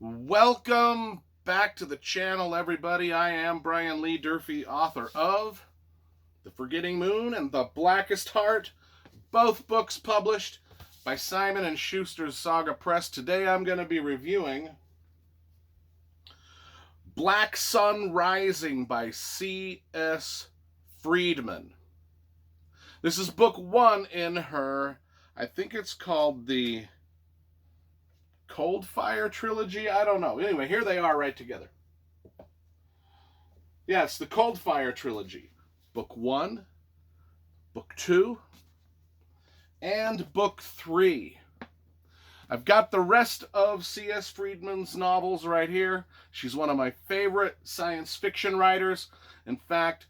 Welcome back to the channel, everybody. I am Brian Lee Durfee, author of The Forgetting Moon and The Blackest Heart, both books published by Simon & Schuster's Saga Press. Today I'm going to be reviewing Black Sun Rising by C.S. Friedman. This is book one in her, I think it's called the Cold Fire trilogy. I don't know. Anyway, here they are right together. Yeah, it's the Cold Fire trilogy. Book one, book two, and book three. I've got the rest of C.S. Friedman's novels right here. She's one of my favorite science fiction writers. In fact,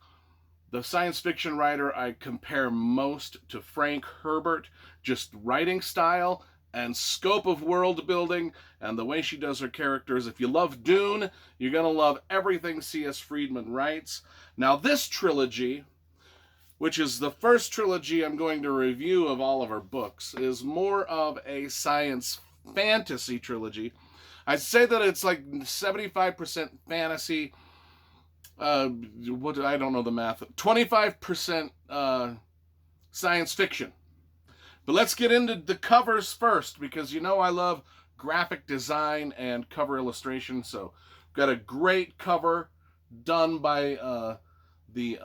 the science fiction writer I compare most to Frank Herbert, just writing style and scope of world building and the way she does her characters. If you love Dune, you're going to love everything C.S. Friedman writes. Now, this trilogy, which is the first trilogy I'm going to review of all of her books, is more of a science fantasy trilogy. I'd say that it's like 75% fantasy. I don't know the math. 25% science fiction. But let's get into the covers first, because you know I love graphic design and cover illustration. So we've got a great cover done by the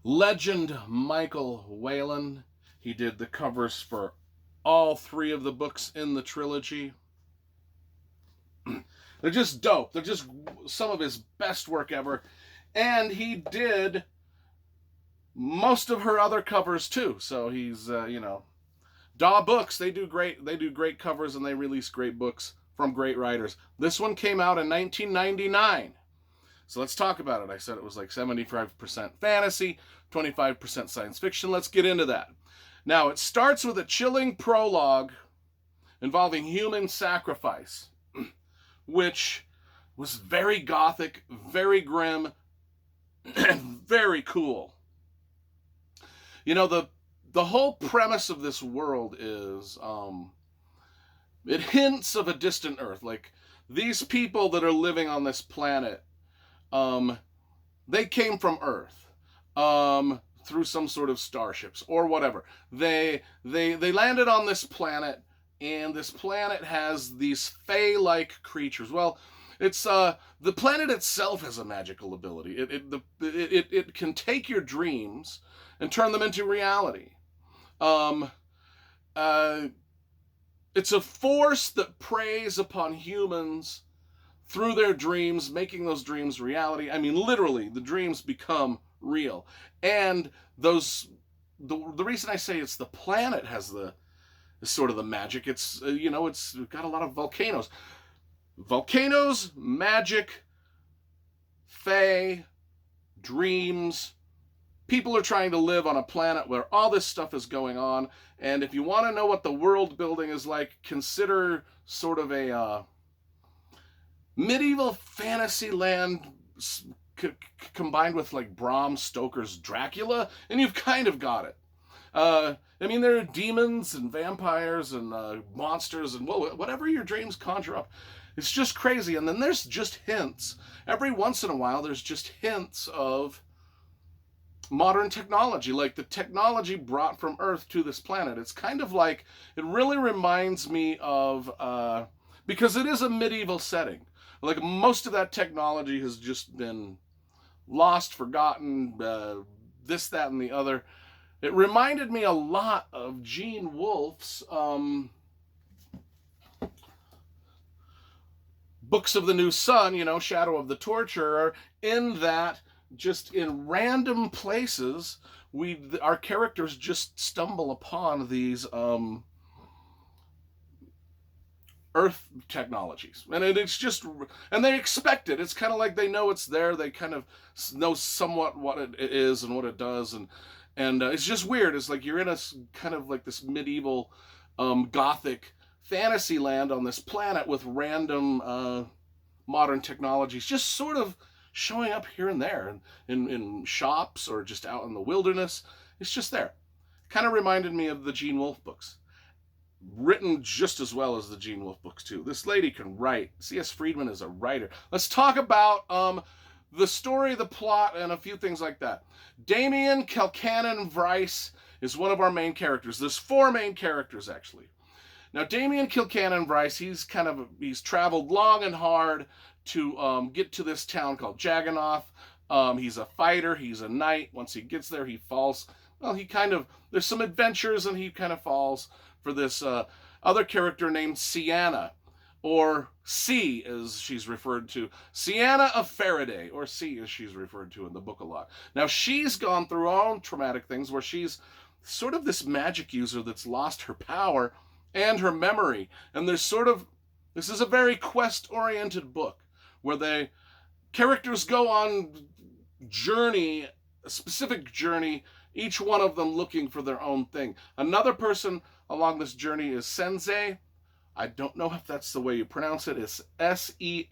legend Michael Whelan. He did the covers for all three of the books in the trilogy. They're just dope. They're just some of his best work ever. And he did most of her other covers too. So he's, Daw Books, they do great covers, and they release great books from great writers. This one came out in 1999. So let's talk about it. I said it was like 75% fantasy, 25% science fiction. Let's get into that. Now, it starts with a chilling prologue involving human sacrifice, which was very gothic, very grim, and very cool. You know, the whole premise of this world is it hints of a distant Earth. Like, these people that are living on this planet, they came from Earth through some sort of starships or whatever. They landed on this planet, and this planet has these fae-like creatures. Well, it's the planet itself has a magical ability. It can take your dreams and turn them into reality. It's a force that preys upon humans through their dreams, making those dreams reality. I mean, literally, the dreams become real. And the reason I say it's the planet has the sort of the magic. It's it's got a lot of volcanoes. Volcanoes, magic, fae, dreams. People are trying to live on a planet where all this stuff is going on. And if you want to know what the world building is like, consider sort of a medieval fantasy land combined with like Bram Stoker's Dracula, and you've kind of got it. I mean, there are demons and vampires and monsters and whatever your dreams conjure up. It's just crazy. And then there's just hints. Every once in a while, there's just hints of modern technology, like the technology brought from Earth to this planet. It's kind of like, it really reminds me of, because it is a medieval setting. Like, most of that technology has just been lost, forgotten, this, that, and the other. It reminded me a lot of Gene Wolfe's Books of the New Sun, Shadow of the Torturer, in that just in random places, our characters just stumble upon these Earth technologies, and and they expect it. It's kind of like they know it's there. They kind of know somewhat what it is and what it does, and it's just weird. It's like you're in a kind of like this medieval, gothic fantasy land on this planet with random modern technologies just sort of showing up here and there, in shops or just out in the wilderness. It's just there. Kind of reminded me of the Gene Wolfe books. written just as well as the Gene Wolfe books too. This lady can write. C.S. Friedman is a writer. Let's talk about the story, the plot, and a few things like that. Damien Kilcannon Bryce is one of our main characters. There's 4 main characters, actually. Now, Damien Kilcannon Bryce, he's traveled long and hard to get to this town called Jagganoth. He's a fighter. He's a knight. Once he gets there, he falls. Well, there's some adventures, and he kind of falls for this other character named Sienna, or C as she's referred to. Sienna of Faraday, or C as she's referred to in the book a lot. Now, she's gone through her own traumatic things where she's sort of this magic user that's lost her power and her memory. And this is a very quest-oriented book where the characters go on a specific journey, each one of them looking for their own thing. Another person along this journey is Senzei. I don't know if that's the way you pronounce it. It's Senzie.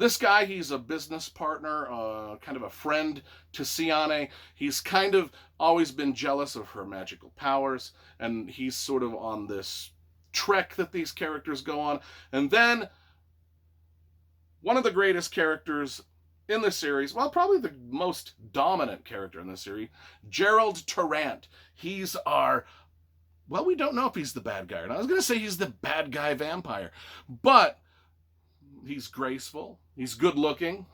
This guy, he's a business partner, kind of a friend to Siane. He's kind of always been jealous of her magical powers, and he's sort of on this trek that these characters go on. And then, one of the greatest characters in the series, well, probably the most dominant character in the series, Gerald Tarrant. He's well, we don't know if he's the bad guy or not. I was going to say he's the bad guy vampire, but he's graceful. He's good looking.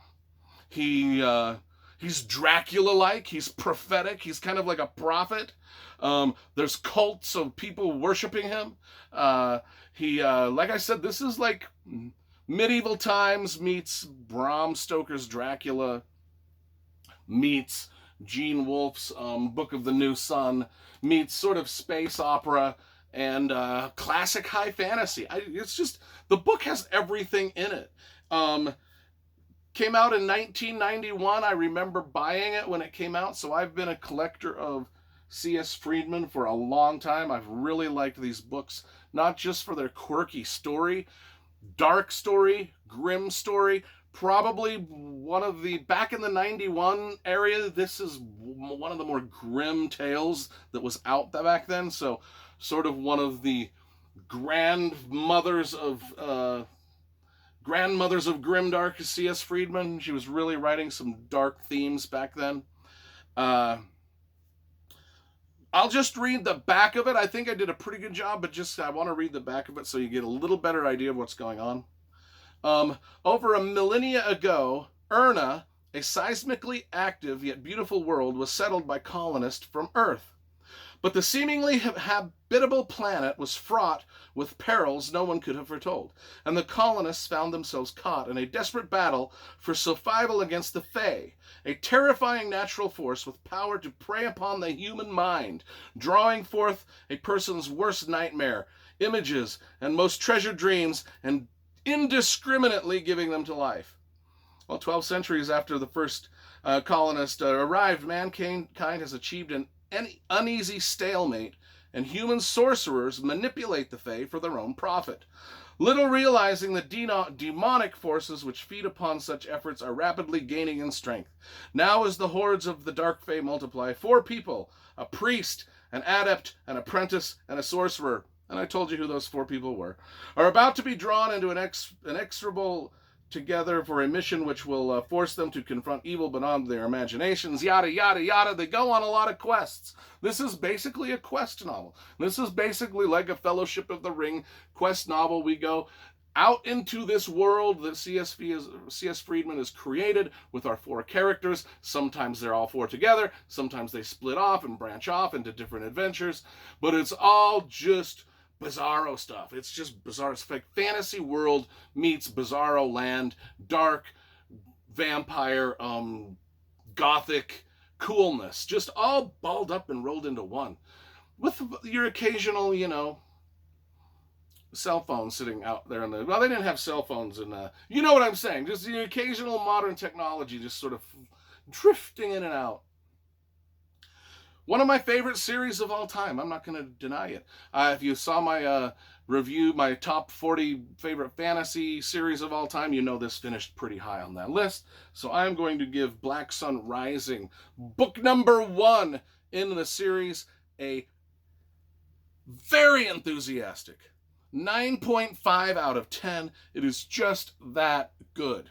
He's Dracula-like. He's prophetic. He's kind of like a prophet. There's cults of people worshiping him. Like I said, this is like medieval times meets Bram Stoker's Dracula meets Gene Wolfe's Book of the New Sun meets sort of space opera and classic high fantasy. It's just, the book has everything in it. Came out in 1991. I remember buying it when it came out, so I've been a collector of C.S. Friedman for a long time. I've really liked these books, not just for their quirky story, dark story, grim story. Probably one of the, back in the 91 area, this is one of the more grim tales that was out back then. So sort of one of the grandmothers of grimdark, C.S. Friedman. She was really writing some dark themes back then. I'll just read the back of it. I think I did a pretty good job, but I want to read the back of it so you get a little better idea of what's going on. Over a millennia ago, Erna, a seismically active yet beautiful world, was settled by colonists from Earth. But the seemingly habitable planet was fraught with perils no one could have foretold, and the colonists found themselves caught in a desperate battle for survival against the Fae, a terrifying natural force with power to prey upon the human mind, drawing forth a person's worst nightmare, images, and most treasured dreams, and indiscriminately giving them to life. Well, 12 centuries after the first colonist arrived, mankind has achieved an uneasy stalemate, and human sorcerers manipulate the Fae for their own profit, little realizing the demonic forces which feed upon such efforts are rapidly gaining in strength. Now as the hordes of the dark Fae multiply, 4 people, a priest, an adept, an apprentice, and a sorcerer, and I told you who those 4 people were, are about to be drawn into an inexorable together for a mission which will force them to confront evil beyond their imaginations, yada, yada, yada. They go on a lot of quests. This is basically a quest novel. This is basically like a Fellowship of the Ring quest novel. We go out into this world that C.S. Friedman has created with our 4 characters. Sometimes they're all 4 together. Sometimes they split off and branch off into different adventures. But it's all just bizarro stuff. It's just bizarre. It's like fantasy world meets bizarro land, dark, vampire, gothic coolness, just all balled up and rolled into one, with your occasional, cell phone sitting out there they didn't have cell phones, and you know what I'm saying, just the occasional modern technology just sort of drifting in and out. One of my favorite series of all time. I'm not going to deny it. If you saw my review, my top 40 favorite fantasy series of all time, you know this finished pretty high on that list. So I'm going to give Black Sun Rising, book number 1 in the series, a Very enthusiastic. 9.5 out of 10. It is just that good.